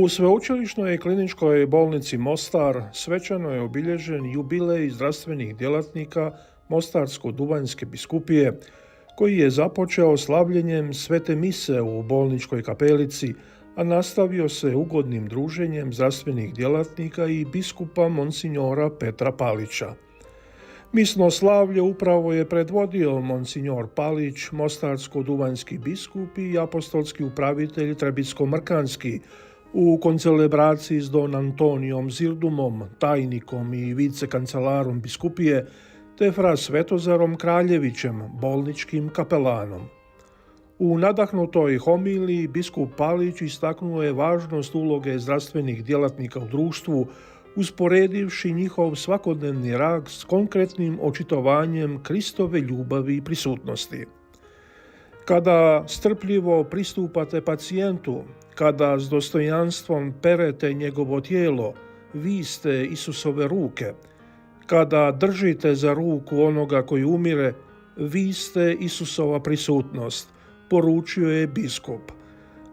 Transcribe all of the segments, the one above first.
U Sveučilišnoj kliničkoj bolnici Mostar svečano je obilježen jubilej zdravstvenih djelatnika Mostarsko-duvanjske biskupije, koji je započeo slavljenjem svete mise u bolničkoj kapelici, a nastavio se ugodnim druženjem zdravstvenih djelatnika i biskupa monsinjora Petra Palića. Misno slavlje upravo je predvodio monsinjor Palić, mostarsko-duvanjski biskup i apostolski upravitelj Trebitsko-mrkanski, u koncelebraciji s don Antonijom Zirdumom, tajnikom i vicekancelarom biskupije, te fra Svetozarom Kraljevićem, bolničkim kapelanom. U nadahnutoj homiliji biskup Palić istaknuo je važnost uloge zdravstvenih djelatnika u društvu, usporedivši njihov svakodnevni rad s konkretnim očitovanjem Kristove ljubavi i prisutnosti. Kada strpljivo pristupate pacijentu, kada s dostojanstvom perete njegovo tijelo, vi ste Isusove ruke. Kada držite za ruku onoga koji umire, vi ste Isusova prisutnost, poručio je biskup.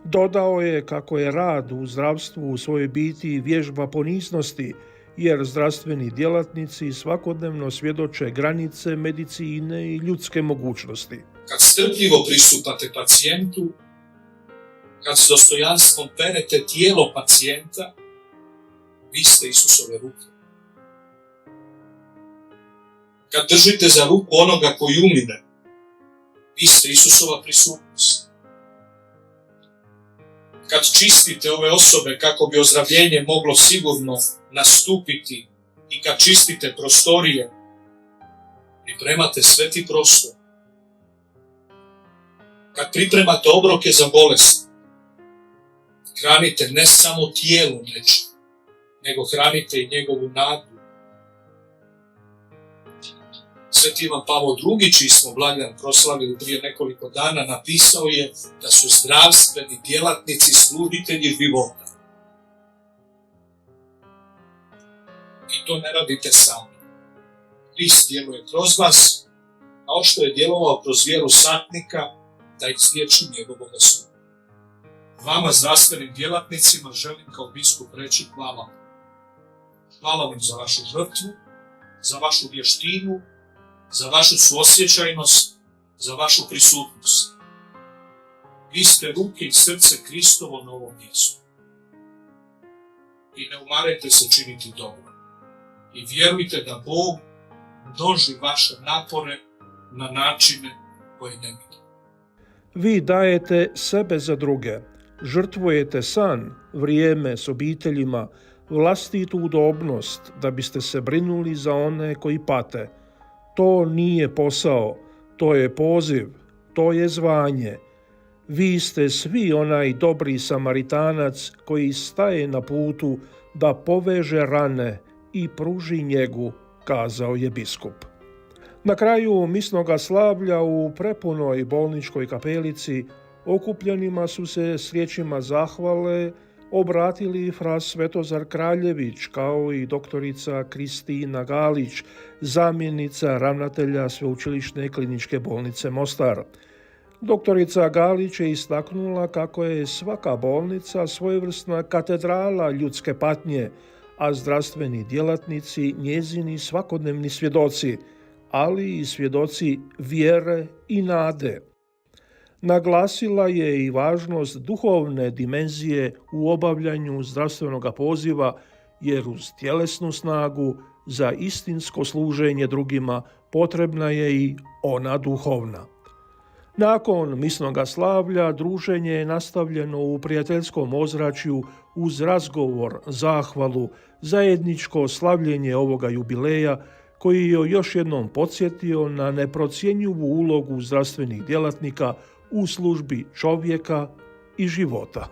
Dodao je kako je rad u zdravstvu u svojoj biti vježba poniznosti, jer zdravstveni djelatnici svakodnevno svjedoče granice medicine i ljudske mogućnosti. Kad strpljivo pristupate pacijentu, kad s dostojanstvom perete tijelo pacijenta, vi ste Isusove ruke. Kad držite za ruku onoga koji umire, vi ste Isusova prisutnost. Kad čistite ove osobe kako bi ozdravljenje moglo sigurno nastupiti i kad čistite prostorije, pripremate sveti prostor. Kad pripremate obroke za bolest, hranite ne samo tijelo nečije, nego hranite i njegovu nadu. Sveti Ivan Pavao II, čiji smo blagdan proslavili prije nekoliko dana, napisao je da su zdravstveni djelatnici služitelji života. I to ne radite sami. Krist djeluje kroz vas, kao što je djelovao kroz vjeru satnika da izliječi njegovoga sluga. Vama, zdravstvenim djelatnicima, želim kao biskup reći hvala. Hvala vam za vašu žrtvu, za vašu vještinu, za vašu suosjećajnost, za vašu prisutnost. Vi ste ruke i srce Kristovo na ovom mjestu. I ne umarajte se činiti dobro. I vjerujte da Bog množi vaše napore na načine koje ne vidite. Vi dajete sebe za druge, žrtvujete san, vrijeme s obiteljima, vlastitu udobnost da biste se brinuli za one koji pate. To nije posao, to je poziv, to je zvanje. Vi ste svi onaj dobri Samaritanac koji staje na putu da poveže rane i pruži njegu, kazao je biskup. Na kraju misnoga slavlja u prepunoj bolničkoj kapelici okupljenima su se s riječima zahvale obratili fra Svetozar Kraljević, kao i doktorica Kristina Galić, zamjenica ravnatelja Sveučilišne kliničke bolnice Mostar. Doktorica Galić je istaknula kako je svaka bolnica svojevrsna katedrala ljudske patnje, a zdravstveni djelatnici njezini svakodnevni svjedoci, ali i svjedoci vjere i nade. Naglasila je i važnost duhovne dimenzije u obavljanju zdravstvenog poziva, jer uz tjelesnu snagu za istinsko služenje drugima potrebna je i ona duhovna. Nakon misnoga slavlja druženje je nastavljeno u prijateljskom ozračju uz razgovor, zahvalu, zajedničko slavljenje ovoga jubileja koji je još jednom podsjetio na neprocjenjivu ulogu zdravstvenih djelatnika u službi čovjeka i života.